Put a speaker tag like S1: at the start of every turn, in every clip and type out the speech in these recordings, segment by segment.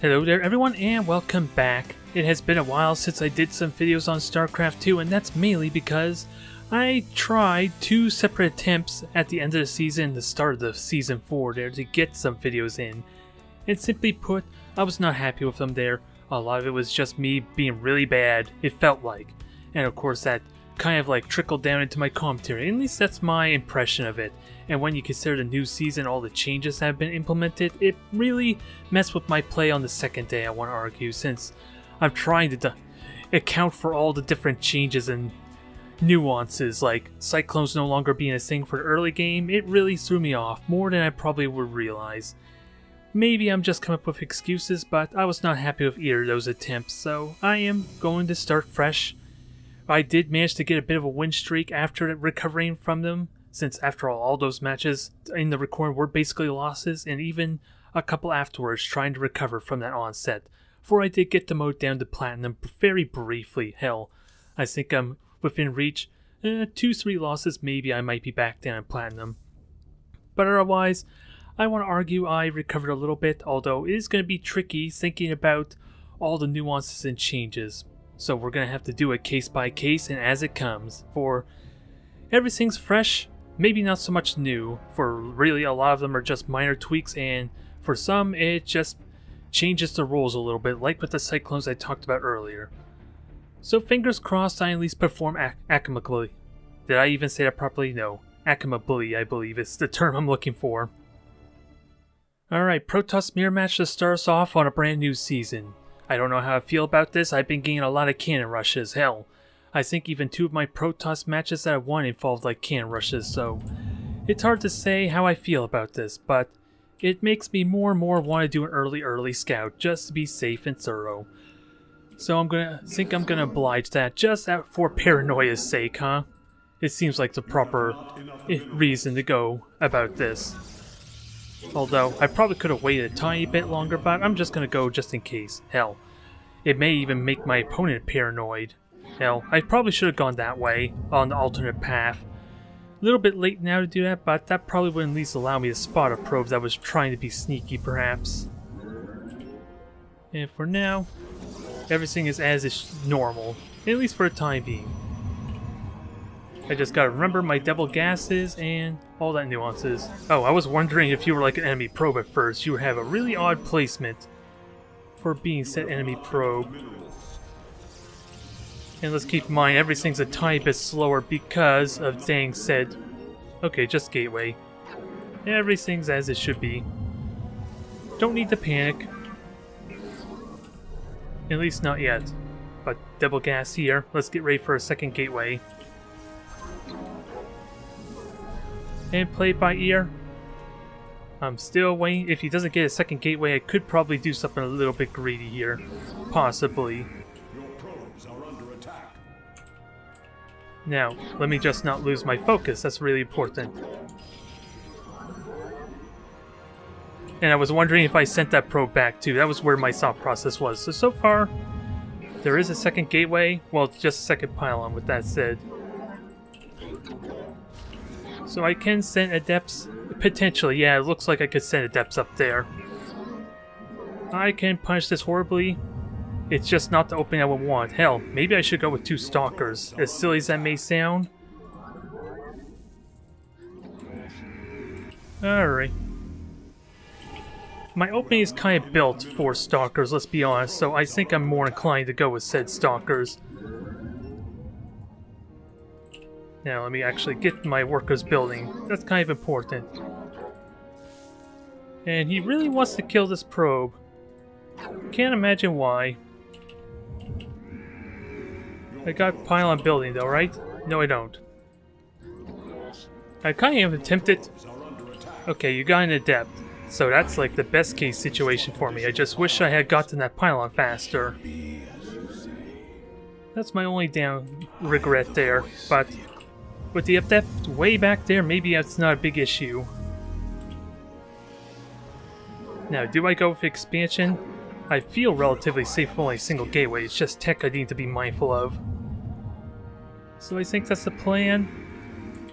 S1: Hello there everyone and welcome back. It has been a while since I did some videos on Starcraft 2 and that's mainly because I tried two separate attempts at the end of the season and the start of the season 4 there to get some videos in. And simply put, I was not happy with them there. A lot of it was just me being really bad, it felt like. And of course that kind of like trickled down into my commentary, at least that's my impression of it. And when you consider the new season, all the changes that have been implemented, it really messed with my play on the second day, I want to argue, since I'm trying to account for all the different changes and nuances, like cyclones no longer being a thing for the early game. It really threw me off, more than I probably would realize. Maybe I'm just coming up with excuses, but I was not happy with either of those attempts, so I am going to start fresh. I did manage to get a bit of a win streak after recovering from them, since after all those matches in the recording were basically losses, and even a couple afterwards trying to recover from that onset. For I did get the mode down to platinum very briefly. Hell, I think I'm within reach. 2-3 losses, maybe I might be back down in platinum. But otherwise, I want to argue I recovered a little bit, although it is going to be tricky thinking about all the nuances and changes. So we're going to have to do it case by case and as it comes. For everything's fresh, maybe not so much new. For really a lot of them are just minor tweaks, and for some it just changes the rules a little bit, like with the cyclones I talked about earlier. So fingers crossed I at least perform amicably. Did I even say that properly? No. Amicably, I believe is the term I'm looking for. Alright, Protoss mirror match to start us off on a brand new season. I don't know how I feel about this. I've been getting a lot of cannon rushes. Hell, I think even 2 of my Protoss matches that I won involved like cannon rushes, so it's hard to say how I feel about this, but it makes me more and more want to do an early scout just to be safe and thorough. So I'm gonna oblige that just for paranoia's sake, huh? It seems like the proper reason to go about this. Although, I probably could have waited a tiny bit longer, but I'm just gonna go just in case. Hell, it may even make my opponent paranoid. Hell, I probably should have gone that way, on the alternate path. A little bit late now to do that, but that probably would at least allow me to spot a probe that was trying to be sneaky, perhaps. And for now, everything is as is normal, at least for the time being. I just gotta remember my double gases and all that nuances. Oh, I was wondering if you were like an enemy probe at first. You would have a really odd placement for being said enemy probe. And let's keep in mind, everything's a tiny bit slower because of dang said... Okay, just gateway. Everything's as it should be. Don't need to panic. At least not yet. But double gas here. Let's get ready for a second gateway. And play it by ear. I'm still waiting. If he doesn't get a second gateway, I could probably do something a little bit greedy here. Possibly. Now, let me just not lose my focus. That's really important. And I was wondering if I sent that probe back too. That was where my thought process was. So far, there is a second gateway. Well, it's just a second pylon with that said. So I can send adepts, potentially, yeah, it looks like I could send adepts up there. I can punish this horribly. It's just not the opening I would want. Hell, maybe I should go with 2 stalkers, as silly as that may sound. Alright. My opening is kind of built for stalkers, let's be honest, so I think I'm more inclined to go with said stalkers. Now let me actually get my workers building. That's kind of important. And he really wants to kill this probe. Can't imagine why. I got pylon building though, right? No, I don't. I kind of attempted. Okay, you got an adept. So that's like the best case situation for me. I just wish I had gotten that pylon faster. That's my only down regret there, but with the adept way back there, maybe that's not a big issue. Now, do I go with expansion? I feel relatively safe with only a single gateway. It's just tech I need to be mindful of. So I think that's the plan.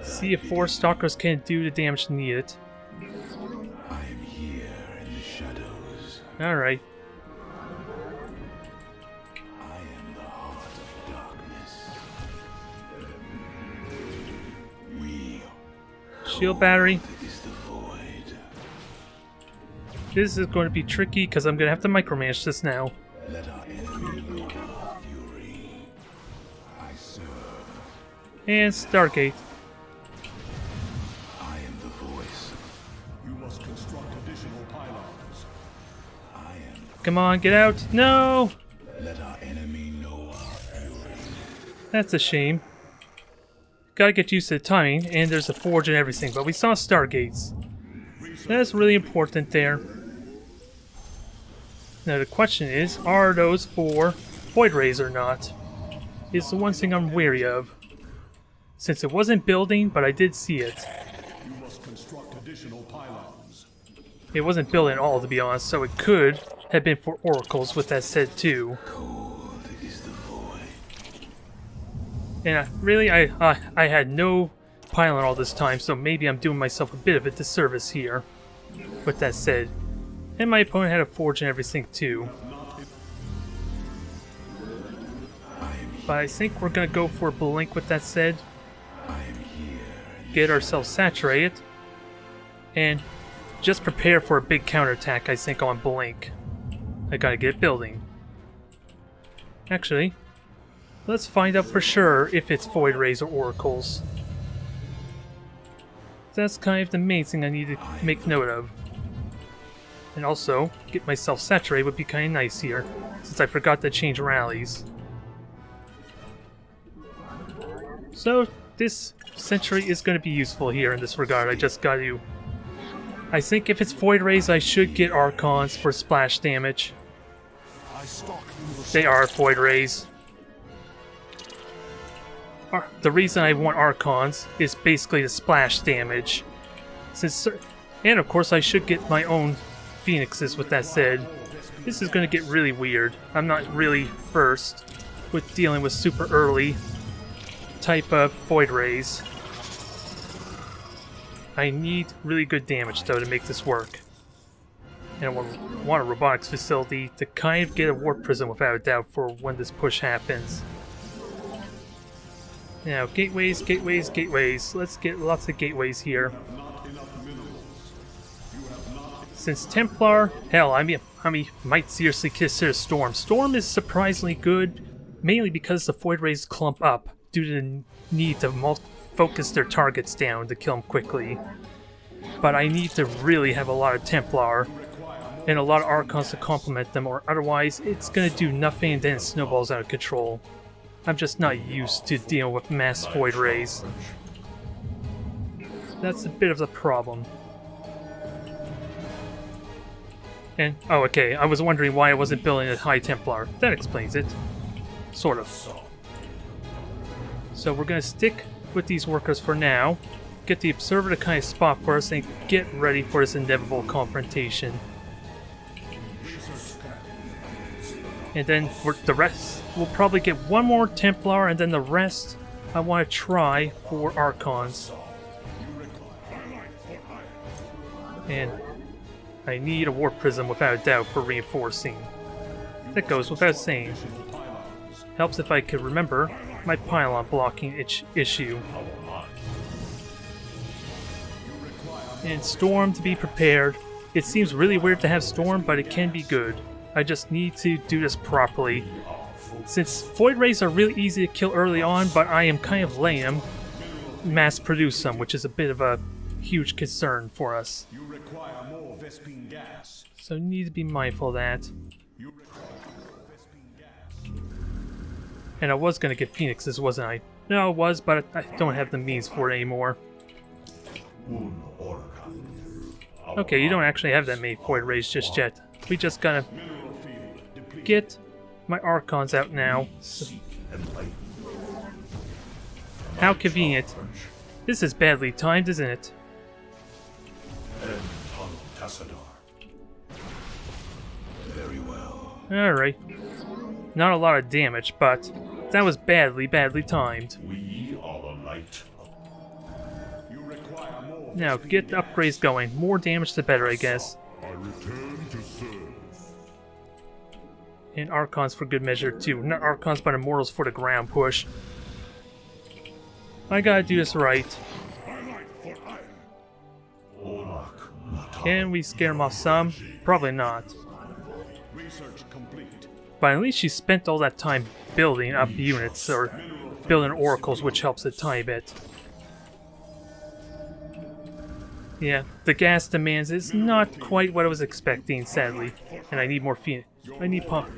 S1: See if 4 stalkers can do the damage needed.
S2: I am here in the shadows.
S1: Alright.
S2: I am the heart of darkness. We
S1: Shield battery.
S2: is the void.
S1: This is going to be tricky because I'm going to have to micromanage this now.
S2: Let our enemy know our fury. I serve.
S1: And Stargate.
S2: I am the voice.
S3: You must construct additional pylons.
S2: I am.
S1: Come on, get out. No!
S2: Let our enemy know our fury.
S1: That's a shame. Gotta get used to the timing, and there's a forge and everything, but we saw Stargates. That's really important there. Now the question is, are those for Void Rays or not? Is the one thing I'm wary of. Since it wasn't building, but I did see it.
S3: You must construct additional pylons.
S1: It wasn't built at all, to be honest, so it could have been for oracles, with that said too.
S2: Cold is the void.
S1: And really, I had no pylon all this time, so maybe I'm doing myself a bit of a disservice here. With that said. And my opponent had a forge and everything too. But I think we're gonna go for Blink with that said.
S2: I am here.
S1: Get ourselves saturated. And just prepare for a big counterattack, I think, on Blink. I gotta get it building. Actually, let's find out for sure if it's Void Rays or Oracles. That's kind of the main thing I need to make note of. And also, get myself saturated would be kind of nice here, since I forgot to change rallies. So, this century is going to be useful here in this regard. I just got to... I think if it's Void Rays, I should get Archons for splash damage.
S3: I stalk
S1: They are Void Rays. The reason I want Archons is basically the splash damage. And of course I should get my own Phoenixes with that said. This is going to get really weird. I'm not really first with dealing with super early type of Void Rays. I need really good damage though to make this work. And I want a robotics facility to kind of get a warp prism without a doubt for when this push happens. Now, gateways, gateways, gateways. Let's get lots of gateways here. Since Templar, hell, I might seriously consider Storm. Storm is surprisingly good, mainly because the Void Rays clump up due to the need to focus their targets down to kill them quickly. But I need to really have a lot of Templar and a lot of Archons to complement them, or otherwise it's gonna do nothing and then it snowballs out of control. I'm just not used to dealing with mass Void Rays. That's a bit of the problem. And, oh okay, I was wondering why I wasn't building a High Templar. That explains it. Sort of. So we're gonna stick with these workers for now, get the Observer to kind of spot for us, and get ready for this inevitable confrontation. And then the rest, we'll probably get one more Templar, and then the rest I want to try for Archons. And I need a Warp Prism without a doubt for reinforcing. That goes without saying. Helps if I could remember my pylon blocking issue. And Storm to be prepared. It seems really weird to have Storm, but it can be good. I just need to do this properly. Since Void Rays are really easy to kill early on, but I am kind of lame, mass produce them, which is a bit of a huge concern for us.
S3: You require more Vespine gas.
S1: So you need to be mindful of that.
S3: You require more Vespine gas.
S1: And I was going to get Phoenixes, wasn't I? No, I was, but I don't have the means for it anymore. Okay, you don't actually have that many Void Rays just yet. We just gotta get my Archons out now. How convenient. This is badly timed, isn't it?
S2: Very well.
S1: Alright. Not a lot of damage, but that was badly timed.
S3: We are the light. You require more.
S1: Now, get the upgrades going. More damage the better, I guess.
S3: I return to serve.
S1: And Archons for good measure too. Not Archons, but Immortals for the ground push. I gotta do this right. Can we scare him off some? Probably not. But at least she spent all that time building up units, or building oracles, which helps a tiny bit. Yeah, the gas demands is not quite what I was expecting, sadly. And I need more Phoenix. I need pump.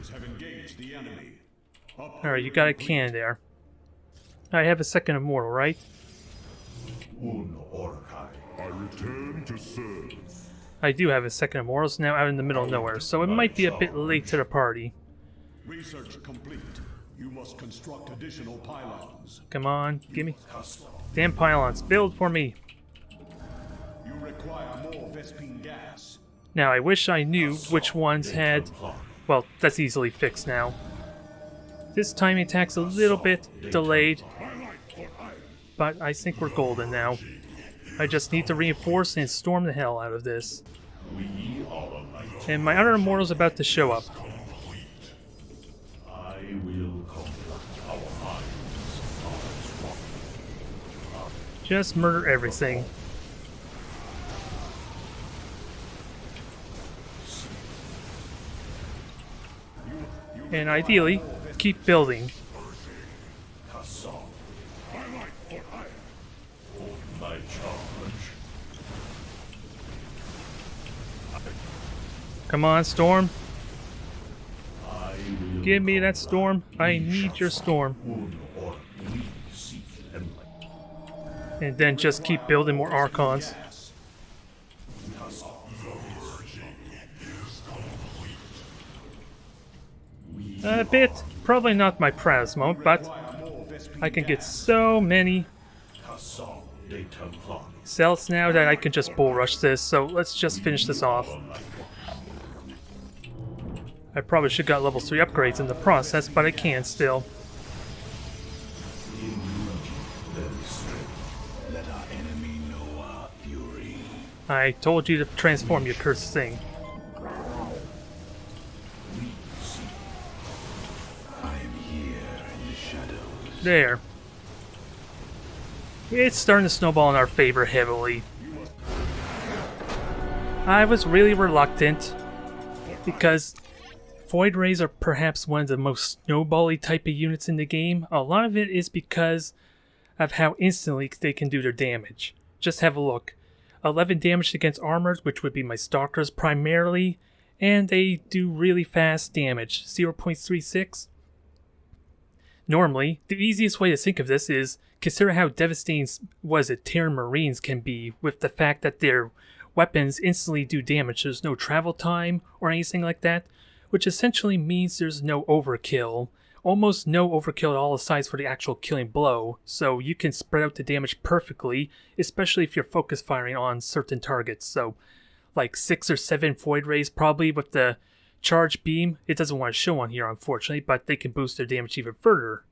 S1: Alright, you got a cannon there. I have a second Immortal, right?
S2: I return to serve.
S1: I do have a second Immortal, it's now out in the middle of nowhere, so it might be a bit late to the party.
S3: Research complete. You must construct additional pylons.
S1: Come on, gimme. Damn pylons, build for me!
S3: You require more Vespine gas.
S1: Now, I wish I knew which ones had... Well, that's easily fixed now. This timing attack's a little bit delayed, but I think we're golden now. I just need to reinforce and storm the hell out of this. And my other Immortal's about to show up.
S2: I will conduct our minds.
S1: Just murder everything. And ideally, keep building.
S2: My charge.
S1: Come on, Storm.
S2: I will
S1: Give me that Storm. I need your Storm.
S2: or we seek enlightenment.
S1: And then just keep building more Archons. A bit, probably not my proudest moment, but I can get so many cells now that I can just bull rush this, so let's just finish this off. I probably should got level 3 upgrades in the process, but I can still.
S2: Let our enemy know our fury.
S1: I told you to transform, you cursed thing.
S2: I am here in the shadows.
S1: There. It's starting to snowball in our favor heavily. I was really reluctant because Void Rays are perhaps one of the most snowbally type of units in the game. A lot of it is because of how instantly they can do their damage. Just have a look. 11 damage against armors, which would be my Stalkers primarily, and they do really fast damage, 0.36. Normally, the easiest way to think of this is consider how devastating Terran Marines can be with the fact that their weapons instantly do damage. There's no travel time or anything like that, which essentially means there's no overkill. Almost no overkill at all aside for the actual killing blow, so you can spread out the damage perfectly, especially if you're focus firing on certain targets. So, like 6 or 7 Void Rays probably with the charge beam. It doesn't want to show on here, unfortunately, but they can boost their damage even further.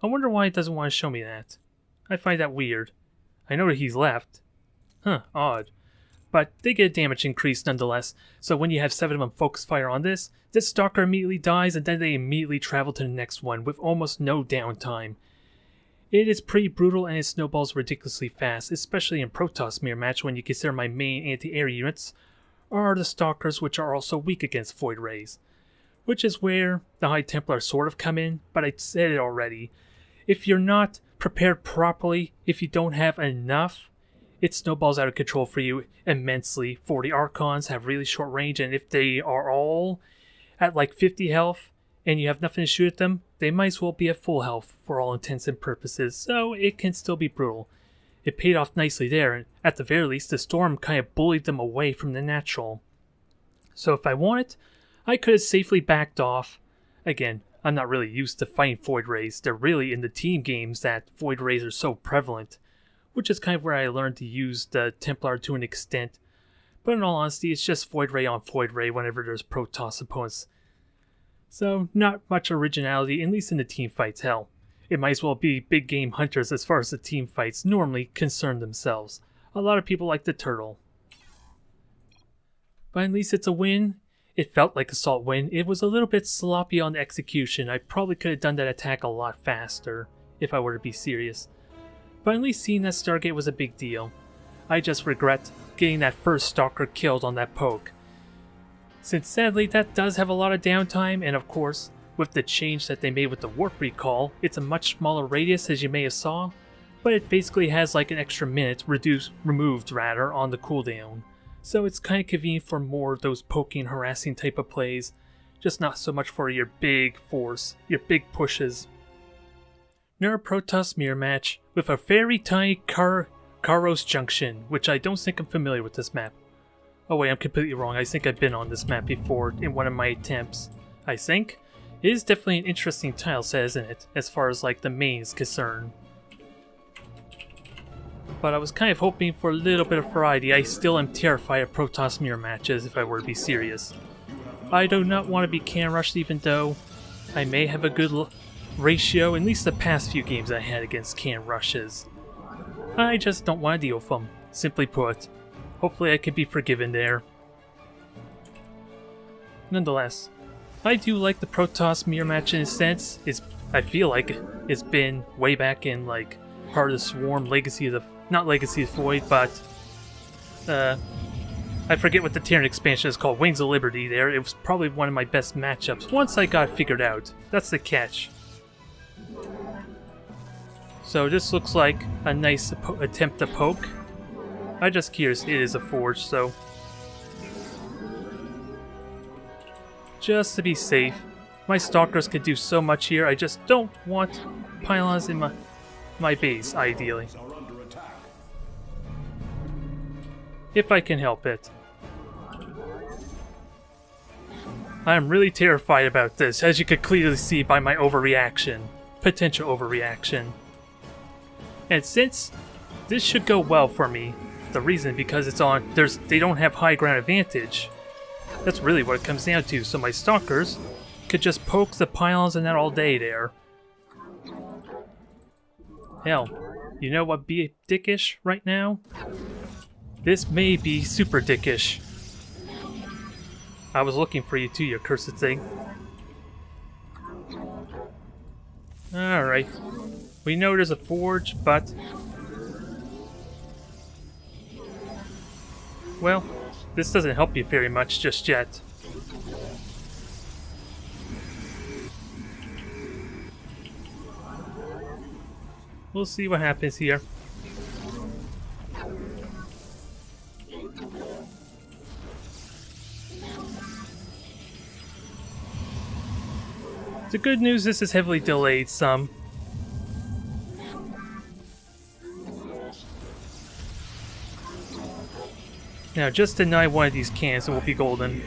S1: I wonder why it doesn't want to show me that. I find that weird. I know that he's left. Huh, odd. But they get a damage increase nonetheless, so when you have 7 of them focus fire on this Stalker immediately dies and then they immediately travel to the next one with almost no downtime. It is pretty brutal and it snowballs ridiculously fast, especially in Protoss mirror match when you consider my main anti-air units are the Stalkers, which are also weak against Void Rays. Which is where the High Templar sort of come in, but I said it already. If you're not prepared properly, if you don't have enough, it snowballs out of control for you immensely. 40 Archons have really short range, and if they are all at like 50 health and you have nothing to shoot at them, they might as well be at full health for all intents and purposes, so it can still be brutal. It paid off nicely there, and at the very least, the storm kind of bullied them away from the natural. So if I wanted, I could have safely backed off. Again, I'm not really used to fighting Void Rays. They're really in the team games that Void Rays are so prevalent, which is kind of where I learned to use the Templar to an extent. But in all honesty, it's just Void Ray on Void Ray whenever there's Protoss opponents. So, not much originality, at least in the team fights. Hell, it might as well be big game hunters as far as the team fights normally concern themselves. A lot of people like the turtle. But at least it's a win. It felt like Assault Wind. It was a little bit sloppy on the execution. I probably could have done that attack a lot faster, if I were to be serious. But at least seeing that Stargate was a big deal. I just regret getting that first Stalker killed on that poke. Since sadly that does have a lot of downtime, and of course, with the change that they made with the warp recall, it's a much smaller radius as you may have saw, but it basically has like an extra minute removed on the cooldown. So it's kind of convenient for more of those poking, harassing type of plays, just not so much for your big force, your big pushes. Neuroprotoss mirror match with a very tiny Karos Junction, which I don't think I'm familiar with this map. Oh wait, I'm completely wrong. I think I've been on this map before in one of my attempts. I think. It is definitely an interesting tile set, isn't it? As far as like the main is concerned. But I was kind of hoping for a little bit of variety. I still am terrified of Protoss mirror matches if I were to be serious. I do not want to be can rushed even though I may have a good ratio, at least the past few games I had against can rushes. I just don't want to deal with them, simply put. Hopefully I can be forgiven there. Nonetheless, I do like the Protoss mirror match in a sense. I feel like it's been way back in like Heart of the Swarm, Legacy of the... not Legacy of the Void, but... I forget what the Terran expansion is called, Wings of Liberty there. It was probably one of my best matchups once I got it figured out. That's the catch. So this looks like a nice attempt to poke. I'm just curious, it is a forge, so... just to be safe. My Stalkers could do so much here, I just don't want pylons in my base, ideally. If I can help it. I am really terrified about this, as you could clearly see by my overreaction. Potential overreaction. And since this should go well for me, the reason because it's on, they don't have high ground advantage. That's really what it comes down to, so my Stalkers could just poke the pylons and that all day there. Hell, you know what be dickish right now? This may be super dickish. I was looking for you too, you cursed thing. Alright. We know there's a forge, but... well, this doesn't help you very much just yet. We'll see what happens here. The good news, this is heavily delayed some. Now just deny one of these cans and we'll be golden.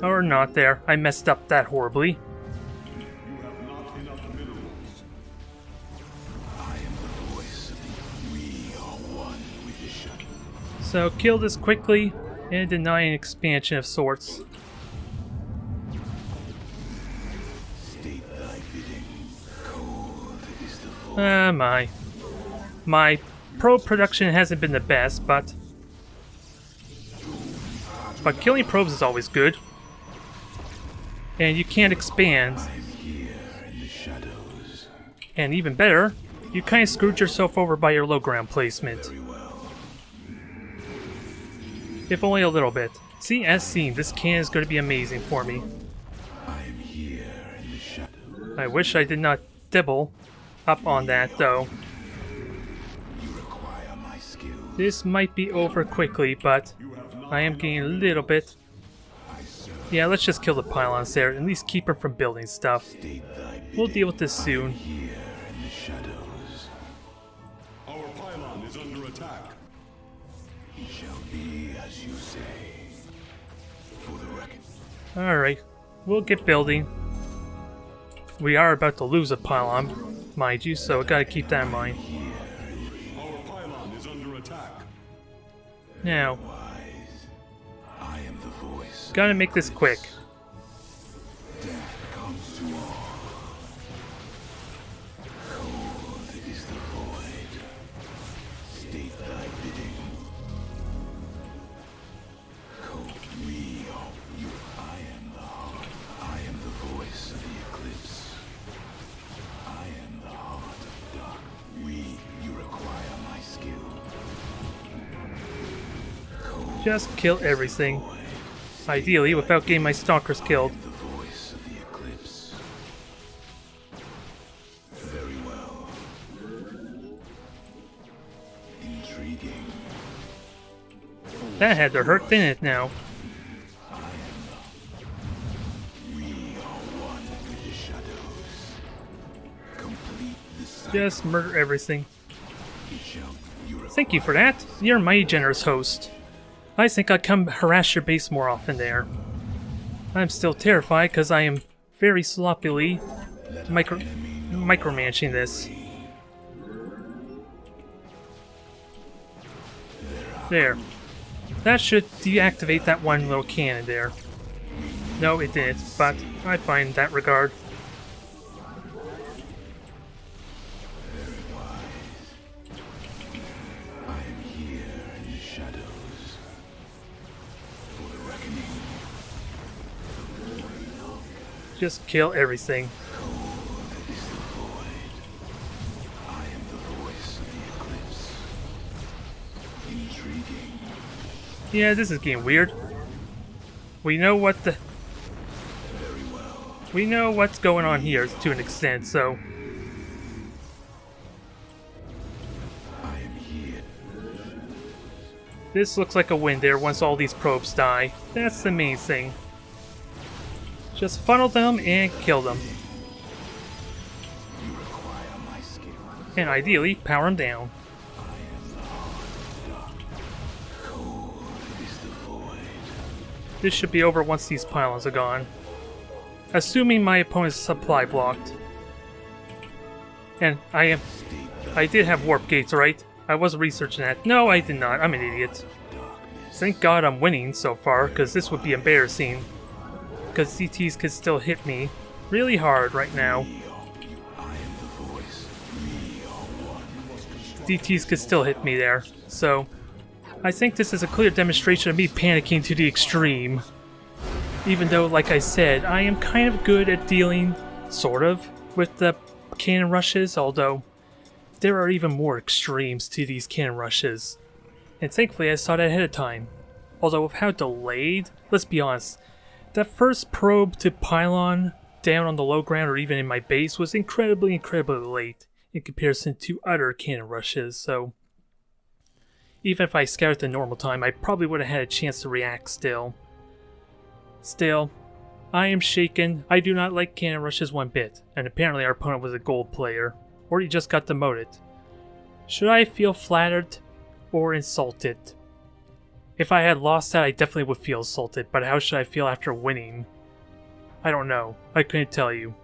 S1: Or not there. I messed up that horribly. So kill this quickly and deny an expansion of sorts. My probe production hasn't been the best, but killing probes is always good. And you can't expand. And even better, you kind of screwed yourself over by your low ground placement. If only a little bit. See, as seen, this can is going to be amazing for me. I wish I did not dibble up on that, though. This might be over quickly, but I am getting a little bit... yeah, let's just kill the pylons there, at least keep her from building stuff. We'll deal with this soon.
S3: Our pylon is under attack.
S2: It shall be as you say. For the record.
S1: Alright, we'll get building. We are about to lose a pylon, mind you, so I gotta keep that in mind.
S3: Our pylon is under attack.
S1: Now,
S2: I am the voice.
S1: gotta make this quick.
S2: Death comes to all. Cold is the void. State thy bidding.
S1: Just kill everything. Ideally, without getting my stalkers killed.
S2: The voice of the eclipse. Very well. Intriguing.
S1: That had to hurt, didn't it now?
S2: We are one with the shadows. Complete the cycle.
S1: Just murder everything.
S2: Jump. You
S1: Thank you for that. You're a mighty generous host. I think I'll come harass your base more often there. I'm still terrified because I am very sloppily micromanaging this. There. That should deactivate that one little cannon there. No, it didn't, but I find that regard.
S2: I am here in the shadows. For the reckoning.
S1: Just kill everything.
S2: Is the void. I am the voice of the eclipse. Intriguing.
S1: Yeah, this is getting weird. We know what the...
S2: Very well.
S1: We know what's going on here to an extent, so...
S2: I am here.
S1: This looks like a win there once all these probes die. That's the main thing. Just funnel them and kill them.
S2: You require my skill.
S1: And ideally, power them down.
S2: Cold is the void.
S1: This should be over once these pylons are gone. Assuming my opponent's supply blocked. And I did have warp gates, right? I was researching that. No, I did not. I'm an idiot. Thank God I'm winning so far, because this would be embarrassing. Because CTs could still hit me really hard right now.
S2: I am the voice. We are one.
S1: DTs could still hit me there. So, I think this is a clear demonstration of me panicking to the extreme. Even though, like I said, I am kind of good at dealing, sort of, with the cannon rushes, although there are even more extremes to these cannon rushes. And thankfully I saw that ahead of time. Although with how delayed, let's be honest, that first probe to pylon down on the low ground or even in my base was incredibly late in comparison to other cannon rushes, so even if I scouted the normal time, I probably would have had a chance to react still. Still, I am shaken. I do not like cannon rushes one bit, and apparently our opponent was a gold player, or he just got demoted. Should I feel flattered or insulted? If I had lost that, I definitely would feel insulted, but how should I feel after winning? I don't know. I couldn't tell you.